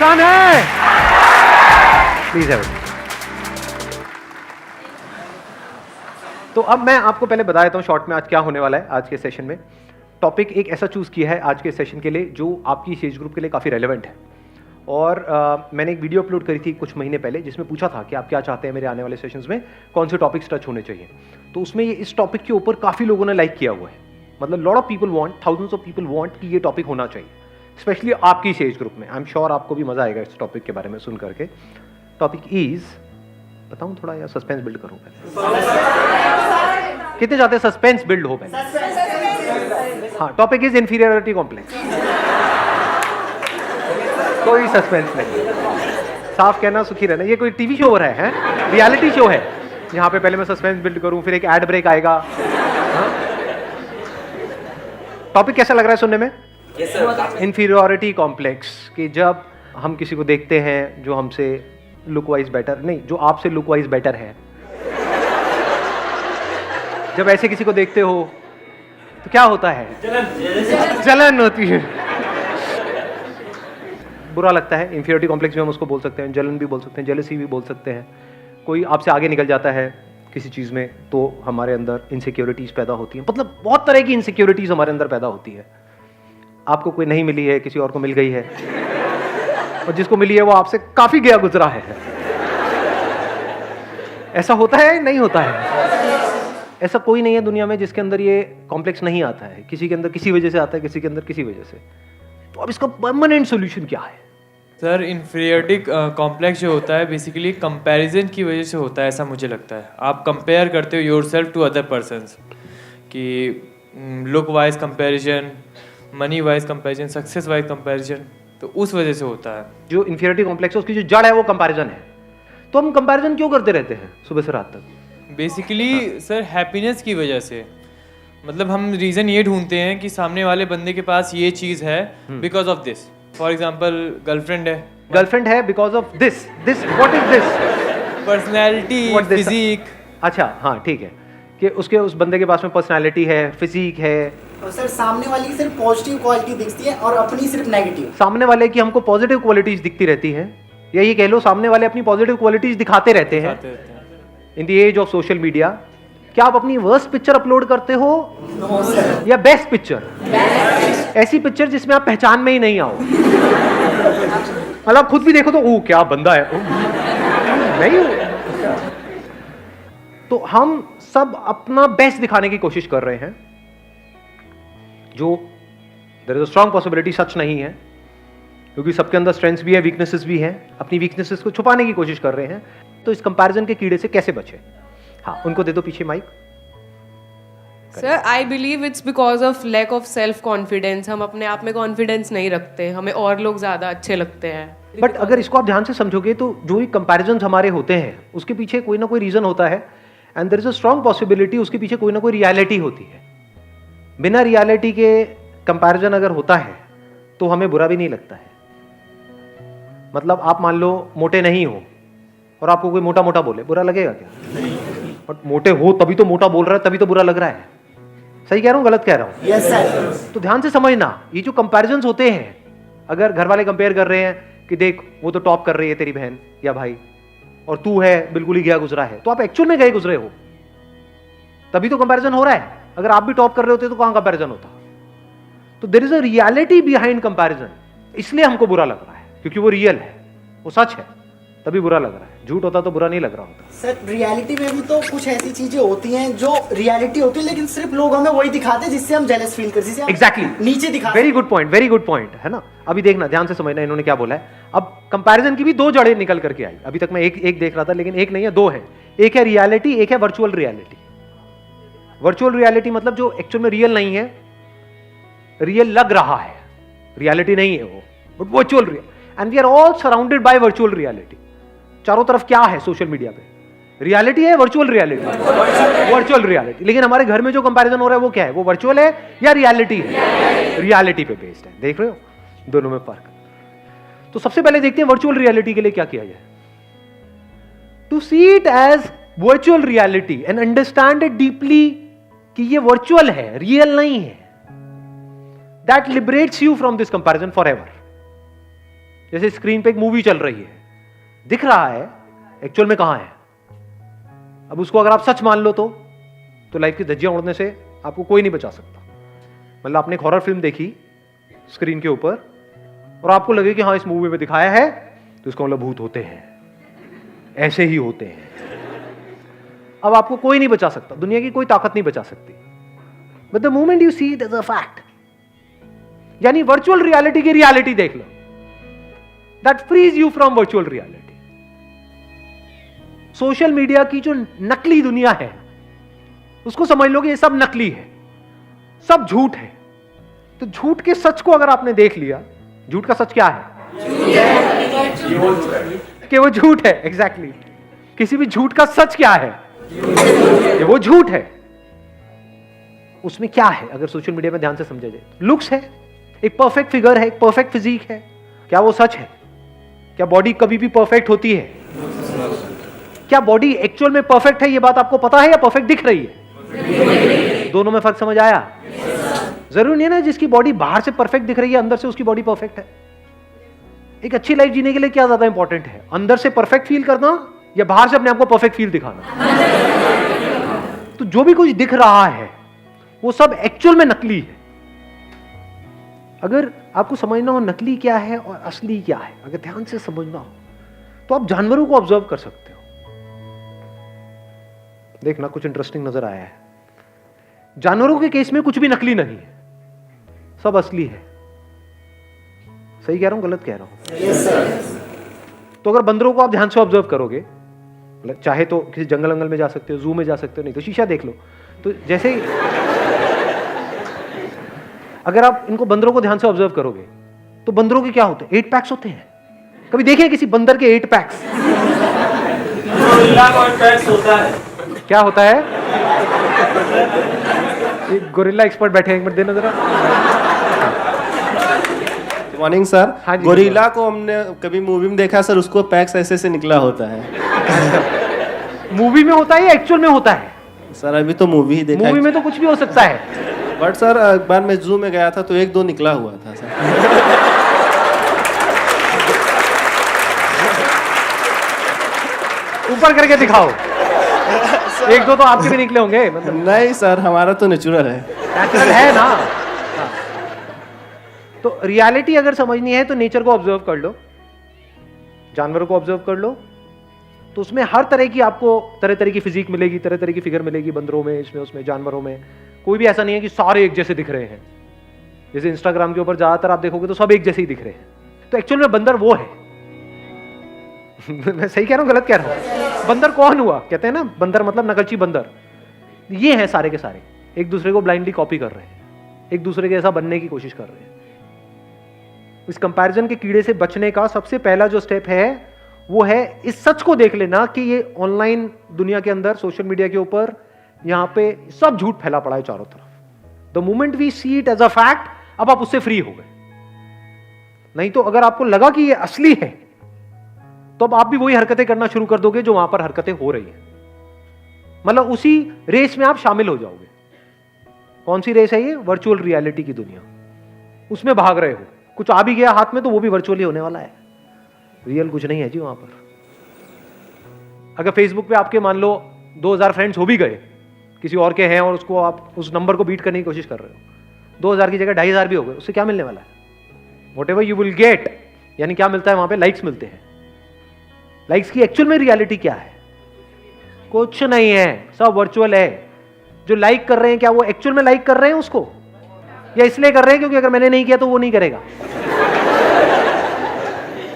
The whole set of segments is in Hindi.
पहचान है? Please have. तो अब मैं आपको पहले बता देता हूँ शॉर्ट में आज क्या होने वाला है। आज के सेशन में टॉपिक एक ऐसा चूज किया है आज के सेशन के लिए जो आपकी एज ग्रुप के लिए काफ़ी रेलेवेंट है। और मैंने एक वीडियो अपलोड करी थी कुछ महीने पहले जिसमें पूछा था कि आप क्या चाहते हैं मेरे आने वाले सेशंस में कौन से टॉपिक्स टच होने चाहिए। तो उसमें ये इस टॉपिक के ऊपर काफ़ी लोगों ने लाइक किया हुआ है। मतलब lot of people want, thousands of people want कि ये टॉपिक होना चाहिए, स्पेशली आपकी एज ग्रुप में। आई एम श्योर आपको भी मजा आएगा इस टॉपिक के बारे में सुन करके। टॉपिक इज, बताऊं थोड़ा या सस्पेंस बिल्ड करूं पहले? कितने चाहते हैं सस्पेंस बिल्ड हो पहले? हाँ, टॉपिक इज इंफीरियरिटी कॉम्प्लेक्स। कोई सस्पेंस नहीं, साफ कहना सुखी रहना। ये कोई टीवी शो हो रहा है, रियलिटी शो है यहाँ पे पहले मैं सस्पेंस बिल्ड करूं फिर एक एड ब्रेक आएगा। टॉपिक कैसा लग रहा है सुनने में? इंफीरियरिटी कॉम्प्लेक्स कि जब हम किसी को देखते हैं जो हमसे लुक वाइज बेटर, नहीं, जो आपसे लुक वाइज बेटर है, जब ऐसे किसी को देखते हो तो क्या होता है? जलन होती है, बुरा लगता है। इंफीरियरिटी कॉम्प्लेक्स भी हम उसको बोल सकते हैं, जलन भी बोल सकते हैं, जेलसी भी बोल सकते हैं। कोई आपसे आगे निकल जाता है किसी चीज़ में तो हमारे अंदर इनसिक्योरिटीज़ पैदा होती हैं। मतलब बहुत तरह की इनसिक्योरिटीज़ हमारे अंदर पैदा होती है। आपको कोई नहीं मिली है, किसी और को मिल गई है, और जिसको मिली है वो आपसे काफ़ी गया गुजरा है। ऐसा होता है नहीं होता है? ऐसा कोई नहीं है दुनिया में जिसके अंदर ये कॉम्प्लेक्स नहीं आता है। किसी के अंदर किसी वजह से आता है, किसी के अंदर किसी वजह से। तो अब इसका परमानेंट सोल्यूशन क्या है? सर, इंफीरियरिटी कॉम्प्लेक्स जो होता है बेसिकली कंपैरिजन की वजह से होता है, ऐसा मुझे लगता है। आप कंपेयर करते हो योरसेल्फ टू अदर पर्सन्स, कि look wise comparison, money wise comparison, success wise comparison, तो उस वजह से होता है। जो इंफीरियरिटी कॉम्प्लेक्स है उसकी जो जड़ है वो कंपैरिजन है। तो हम कंपैरिजन क्यों करते रहते हैं सुबह से रात तक? बेसिकली सर हैप्पीनेस की वजह से। मतलब हम रीज़न ये ढूंढते हैं कि सामने वाले बंदे के पास ये चीज़ है because of this. For example girlfriend है because of this. What is this? Personality, physique. अच्छा, हाँ ठीक है कि उसके उस बंदे के पास में पर्सनैलिटी है, फिजिक है। और सर सामने वाले की सिर्फ पॉजिटिव क्वालिटी दिखती है और अपनी सिर्फ नेगेटिव। सामने वाले की हमको पॉजिटिव क्वालिटीज दिखती रहती हैं, या ये कह लो सामने वाले अपनी पॉजिटिव क्वालिटीज दिखाते रहते हैं। In the age of social media क्या आप अपनी वर्स्ट पिक्चर अपलोड करते हो या बेस्ट पिक्चर? ऐसी पिक्चर जिसमें आप पहचान में ही नहीं आओ। मतलब खुद भी देखो तो ओ क्या बंदा है, नहीं हो। तो हम सब अपना बेस्ट दिखाने की कोशिश कर रहे हैं, जो there is a strong possibility सच नहीं है, क्योंकि सबके अंदर स्ट्रेंथ्स भी है, वीकनेसेस भी हैं। अपनी वीकनेसेस को छुपाने की कोशिश कर रहे हैं। तो इस कंपैरिजन के कीड़े से कैसे बचे? हाँ, उनको दे दो पीछे mike. Sir, I believe it's because of lack of self confidence. हम अपने आप में कॉन्फिडेंस नहीं रखते, हमें और लोग ज्यादा अच्छे लगते हैं। बट अगर इसको आप ध्यान से समझोगे तो जो भी कंपैरिजन हमारे होते हैं उसके पीछे कोई ना कोई रीजन होता है, and there is a strong possibility उसके पीछे कोई ना कोई रियलिटी होती है। बिना रियलिटी के कंपैरिजन अगर होता है तो हमें बुरा भी नहीं लगता है। मतलब आप मान लो मोटे नहीं हो और आपको कोई मोटा मोटा बोले, बुरा लगेगा क्या? बट मोटे हो तभी तो मोटा बोल रहा है, तभी तो बुरा लग रहा है। सही कह रहा हूँ गलत कह रहा हूँ? Yes sir. तो ध्यान से समझना, ये जो कंपैरिजन्स होते हैं, अगर घर वाले कंपेयर कर रहे हैं कि देख वो तो टॉप कर रही है तेरी बहन या भाई, और तू है बिल्कुल ही गया गुजरा है, तो आप एक्चुअल में गए गुजरे हो, तभी तो कंपैरिजन हो रहा है। अगर आप भी टॉप कर रहे होते तो कहां कंपैरिजन होता? तो there is a reality behind comparison, इसलिए हमको बुरा लग रहा है, क्योंकि वो रियल है, वो सच है, तभी बुरा लग रहा है। झूठ होता तो बुरा नहीं लग रहा होता। सर रियलिटी में भी तो कुछ ऐसी चीजें होती हैं जो रियलिटी होती है, लेकिन सिर्फ लोग हमें वही दिखाते हैं जिससे हम जेलस फील करते हैं। एग्जैक्टली, नीचे दिखाते। वेरी गुड पॉइंट है ना। अभी देखना, ध्यान से समझना इन्होंने क्या बोला है। अब कंपैरिजन की भी दो जड़ें निकल करके आई। अभी तक मैं एक देख रहा था, लेकिन एक नहीं है, दो है। एक है रियलिटी, एक है वर्चुअल रियलिटी। वर्चुअल रियलिटी मतलब जो एक्चुअल में रियल नहीं है, रियल लग रहा है, रियलिटी नहीं है वो, but virtual real. And we are all surrounded by virtual reality. चारों तरफ क्या है सोशल मीडिया पे? रियलिटी है, वर्चुअल रियलिटी, वर्चुअल रियलिटी। लेकिन हमारे घर में जो कंपैरिजन हो रहा है वो क्या है? वो वर्चुअल है या रियलिटी है? रियलिटी पे बेस्ड है। देख रहे हो दोनों में फर्क। तो सबसे पहले देखते हैं वर्चुअल रियलिटी के लिए क्या किया जाए। To see it as virtual reality and understand it deeply कि ये वर्चुअल है, रियल नहीं है, that liberates you from this comparison forever. जैसे स्क्रीन पे एक मूवी चल रही है, दिख रहा है, एक्चुअल में कहां है। अब उसको अगर आप सच मान लो तो लाइफ की धज्जियां उड़ने से आपको कोई नहीं बचा सकता। मतलब आपने एक हॉरर फिल्म देखी स्क्रीन के ऊपर और आपको लगे कि हाँ इस मूवी में दिखाया है, तो इसका मतलब भूत होते हैं, ऐसे ही होते हैं। अब आपको कोई नहीं बचा सकता, दुनिया की कोई ताकत नहीं बचा सकती। But the moment you see it as a fact, यानी वर्चुअल रियलिटी की रियलिटी देख लो, that freeze you from virtual reality. Social media की जो नकली दुनिया है उसको समझ लो कि ये सब नकली है, सब झूठ है। तो झूठ के सच को अगर आपने देख लिया, झूठ का सच क्या है? कि वो झूठ है। एग्जैक्टली किसी भी झूठ का सच क्या है? कि वो झूठ है। उसमें क्या है अगर सोशल मीडिया में ध्यान से समझा जाए? लुक्स है, एक परफेक्ट फिगर है, एक परफेक्ट फिजिक है। क्या वो सच है? क्या बॉडी कभी भी परफेक्ट होती है? क्या बॉडी एक्चुअल में परफेक्ट है, ये बात आपको पता है, या परफेक्ट दिख रही है? दोनों में फर्क समझ आया? जरूरी नहीं है ना जिसकी बॉडी बाहर से परफेक्ट दिख रही है अंदर से उसकी बॉडी परफेक्ट है। एक अच्छी लाइफ जीने के लिए क्या ज्यादा इंपॉर्टेंट है, अंदर से परफेक्ट फील करना या बाहर से अपने आप को परफेक्ट फील दिखाना? तो जो भी कुछ दिख रहा है वो सब एक्चुअल में नकली है। अगर आपको समझना हो नकली क्या है और असली क्या है, अगर ध्यान से समझना हो तो आप जानवरों को ऑब्जर्व कर सकते हो। देखना कुछ इंटरेस्टिंग नजर आया है। जानवरों के केस में कुछ भी नकली नहीं है, सब असली है। सही कह रहा हूं, गलत कह रहा हूं? Yes sir. तो अगर बंदरों को आप ध्यान से ऑब्जर्व करोगे, चाहे तो किसी जंगल में जा सकते हो, जू में जा सकते हो, नहीं तो शीशा देख लो। तो जैसे ही अगर आप इनको बंदरों को ध्यान से ऑब्जर्व करोगे तो बंदरों के क्या होते हैं? 8 पैक्स होते हैं। कभी देखे किसी बंदर के 8 पैक्स? होता है। क्या होता है? एक गोरिल्ला एक्सपर्ट बैठे हैं, एक मिनट देना जरा। Morning sir. हाँ जी, गोरिल्ला को हमने कभी मूवी में देखा सर, उसको पैक्स ऐसे से निकला होता है। मूवी में होता है या एक्चुअल में होता है? सर अभी तो मूवी ही देखा। मूवी में तो कुछ भी हो सकता है। बट सर एक बार मैं जू में गया था तो 1-2 निकला हुआ था सर। ऊपर करके दिखाओ। 1-2 तो आपके भी निकले होंगे, मतलब नहीं सर, हमारा तो नेचुरल है। नेचुरल है ना। हाँ। तो रियलिटी अगर समझनी है तो नेचर को ऑब्जर्व कर लो, जानवरों को ऑब्जर्व कर लो, तो उसमें हर तरह की आपको तरह तरह की फिजिक मिलेगी, तरह तरह की फिगर मिलेगी। बंदरों में, इसमें, उसमें, जानवरों में कोई भी ऐसा नहीं है कि सारे एक जैसे दिख रहे हैं। जैसे इंस्टाग्राम के ऊपर ज्यादातर आप देखोगे तो सब एक जैसे ही दिख रहे हैं। तो एक्चुअल में बंदर वो है। मैं सही कह रहा हूं, गलत कह रहा हूं? बंदर कौन हुआ? कहते हैं ना बंदर मतलब नकलची बंदर। ये हैं सारे के सारे, एक दूसरे को ब्लाइंडली कॉपी कर रहे हैं, एक दूसरे के ऐसा बनने की कोशिश कर रहे हैं। इस कंपैरिजन के कीड़े से बचने का सबसे पहला जो स्टेप है वो है इस सच को देख लेना कि ये ऑनलाइन दुनिया के अंदर, सोशल मीडिया के ऊपर, यहां पे सब झूठ फैला पड़ा है चारों तरफ। The moment we see it as a fact, अब आप उससे फ्री हो गए। नहीं तो अगर आपको लगा कि ये असली है तो अब आप भी वही हरकतें करना शुरू कर दोगे जो वहां पर हरकतें हो रही हैं। मतलब उसी रेस में आप शामिल हो जाओगे। कौन सी रेस है ये? वर्चुअल रियलिटी की दुनिया। उसमें भाग रहे हो, कुछ आ भी गया हाथ में तो वो भी वर्चुअली होने वाला है, रियल कुछ नहीं है जी वहां पर। अगर फेसबुक पे आपके मान लो 2000 फ्रेंड्स हो भी गए, किसी और के हैं, और उसको आप उस नंबर को बीट करने की कोशिश कर रहे हो, 2000 की जगह 2500 भी हो गए, उससे क्या मिलने वाला है? What ever you will get, यानी क्या मिलता है वहां पे? लाइक्स मिलते हैं। लाइक्स की एक्चुअल में रियलिटी क्या है? कुछ नहीं है, सब वर्चुअल है। जो लाइक कर रहे हैं, क्या वो एक्चुअल में लाइक कर रहे हैं उसको, या इसलिए कर रहे हैं क्योंकि अगर मैंने नहीं किया तो वो नहीं करेगा?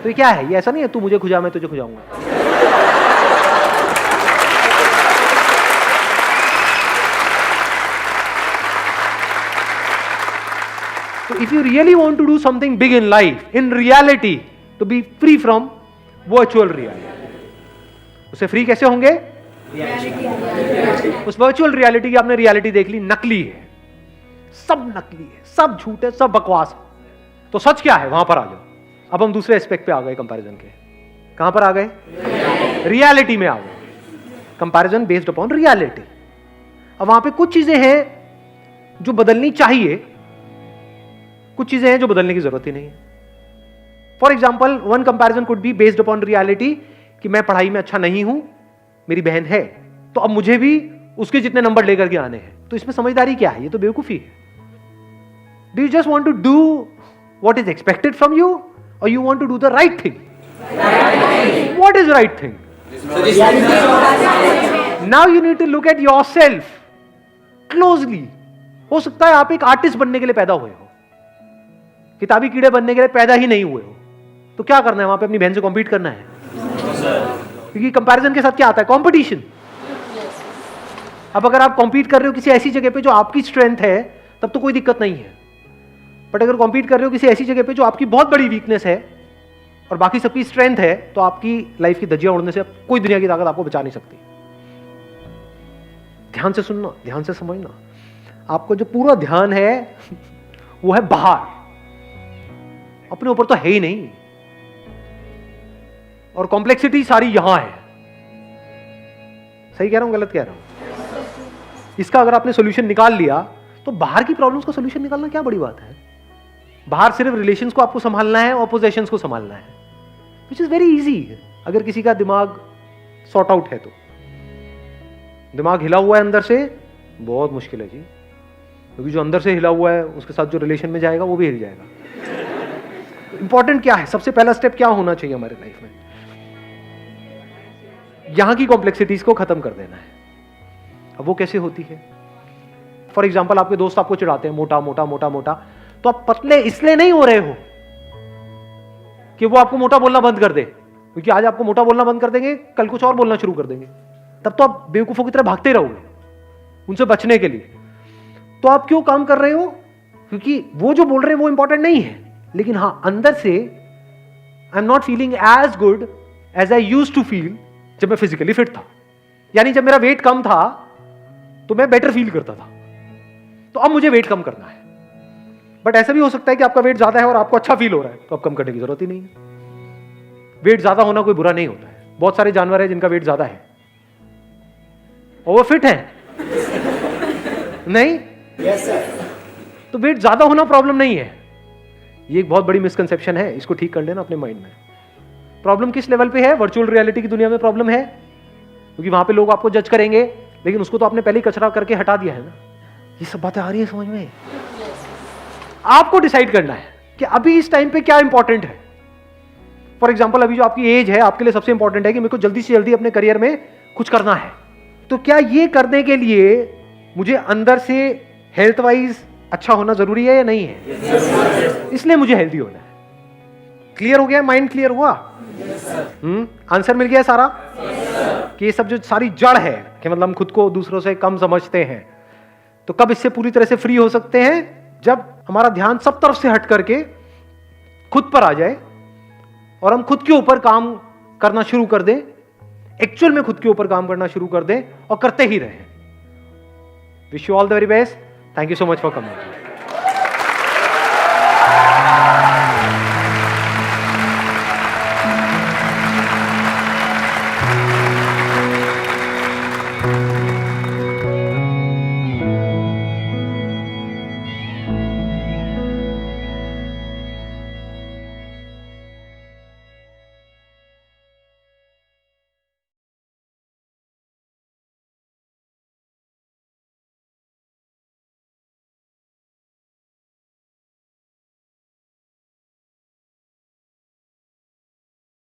तो ये क्या है? ये ऐसा नहीं है तू मुझे खुजा मैं तुझे खुजाऊंगा। So if you really want to do something big in life, in reality, to be free from virtual reality, उससे फ्री कैसे होंगे? उस वर्चुअल रियलिटी की आपने रियलिटी देख ली, नकली है, सब नकली है, सब झूठ है, सब बकवास है। तो सच क्या है? वहां पर आ जाओ। अब हम दूसरे एस्पेक्ट पे आ गए कंपैरिजन के। कहां पर आ गए? रियलिटी में आ गए। Comparison based upon reality. अब वहां पे कुछ चीजें हैं जो बदलनी चाहिए, कुछ चीजें हैं जो बदलने की जरूरत ही नहीं है। For example one comparison could be based upon reality कि मैं पढ़ाई में अच्छा नहीं हूं, मेरी बहन है, तो अब मुझे भी उसके जितने नंबर लेकर के आने हैं। तो इसमें समझदारी क्या है? ये तो बेवकूफी है। Do you just want to do what is expected from you और you want to do the right thing? What is right thing? Now you need to look at yourself closely. हो सकता है आप एक आर्टिस्ट बनने के लिए पैदा हुए हो, किताबी कीड़े बनने के लिए पैदा ही नहीं हुए हो। तो क्या करना है? वहां पे अपनी बहन से कॉम्पीट करना है, क्योंकि कंपैरिजन के साथ क्या आता है? कंपटीशन। अब अगर आप कॉम्पीट कर रहे हो किसी ऐसी जगह पे जो आपकी स्ट्रेंथ है, तब तो कोई दिक्कत नहीं है। बट अगर कॉम्पीट कर रहे हो किसी ऐसी जगह पे जो आपकी बहुत बड़ी वीकनेस है और बाकी सबकी स्ट्रेंथ है, तो आपकी लाइफ की धज्जियां उड़ने से कोई दुनिया की ताकत आपको बचा नहीं सकती। ध्यान से सुनना, ध्यान से समझना। आपको जो पूरा ध्यान है वो है बाहर, अपने ऊपर तो है ही नहीं, और कॉम्प्लेक्सिटी सारी यहां है। सही कह रहा हूं, गलत कह रहा हूं? इसका अगर आपने सॉल्यूशन निकाल लिया तो बाहर की प्रॉब्लम्स का सॉल्यूशन निकालना क्या बड़ी बात है? बाहर सिर्फ रिलेशंस को आपको संभालना है और पोजेशंस को संभालना है, विच इज वेरी इजी। अगर किसी का दिमाग सॉर्ट आउट है तो। दिमाग हिला हुआ है अंदर से, बहुत मुश्किल है जी, क्योंकि जो अंदर से हिला हुआ है उसके साथ जो रिलेशन में जाएगा वो भी हिल जाएगा। इंपॉर्टेंट क्या है? सबसे पहला स्टेप क्या होना चाहिए हमारे लाइफ में? यहां की कॉम्प्लेक्सिटीज को खत्म कर देना है। अब वो कैसे होती है? फॉर एग्जाम्पल, आपके दोस्त आपको चिढ़ाते हैं, मोटा मोटा मोटा मोटा, तो आप पतले इसलिए नहीं हो रहे हो कि वो आपको मोटा बोलना बंद कर दे, क्योंकि आज आपको मोटा बोलना बंद कर देंगे, कल कुछ और बोलना शुरू कर देंगे, तब तो आप बेवकूफों की तरह भागते रहोगे उनसे बचने के लिए। तो आप क्यों काम कर रहे हो? क्योंकि वो जो बोल रहे हैं वो इंपॉर्टेंट नहीं है, लेकिन हां, अंदर से I am not feeling as good as I used to feel जब मैं फिजिकली फिट था। यानी जब मेरा वेट कम था तो मैं बेटर फील करता था, तो अब मुझे वेट कम करना है। बट ऐसा भी हो सकता है कि आपका वेट ज्यादा है और आपको अच्छा फील हो रहा है, तो अब कम करने की जरूरत ही नहीं है। वेट ज्यादा होना कोई बुरा नहीं होता है। बहुत सारे जानवर हैं जिनका वेट ज्यादा है और वो फिट है नहीं? Yes sir. तो वेट ज्यादा होना प्रॉब्लम नहीं है। ये एक बहुत बड़ी मिसकंसेप्शन है, इसको ठीक कर लेना अपने माइंड में। प्रॉब्लम किस लेवल पे है? वर्चुअल रियलिटी की दुनिया में प्रॉब्लम है, क्योंकि वहां पे लोग आपको जज करेंगे, लेकिन उसको तो आपने पहले ही कचरा करके हटा दिया है ना। ये सब बातें आ रही है समझ में? आपको डिसाइड करना है कि अभी इस टाइम पे क्या इंपॉर्टेंट है। फॉर एग्जाम्पल, अभी जो आपकी एज है, आपके लिए सबसे इंपॉर्टेंट है कि मेरे को जल्दी से जल्दी अपने करियर में कुछ करना है। तो क्या ये करने के लिए मुझे अंदर से हेल्थ वाइज अच्छा होना जरूरी है या नहीं है? इसलिए मुझे हेल्दी होना है। क्लियर हो गया? माइंड क्लियर हुआ? आंसर मिल गया सारा? कि ये सब जो सारी जड़ है कि मतलब हम खुद को दूसरों से कम समझते हैं, तो कब इससे पूरी तरह से फ्री हो सकते हैं? जब हमारा ध्यान सब तरफ से हट करके खुद पर आ जाए और हम खुद के ऊपर काम करना शुरू कर दें, एक्चुअल में खुद के ऊपर काम करना शुरू कर दें और करते ही रहें। Wish you all the very best. Thank you so much for coming.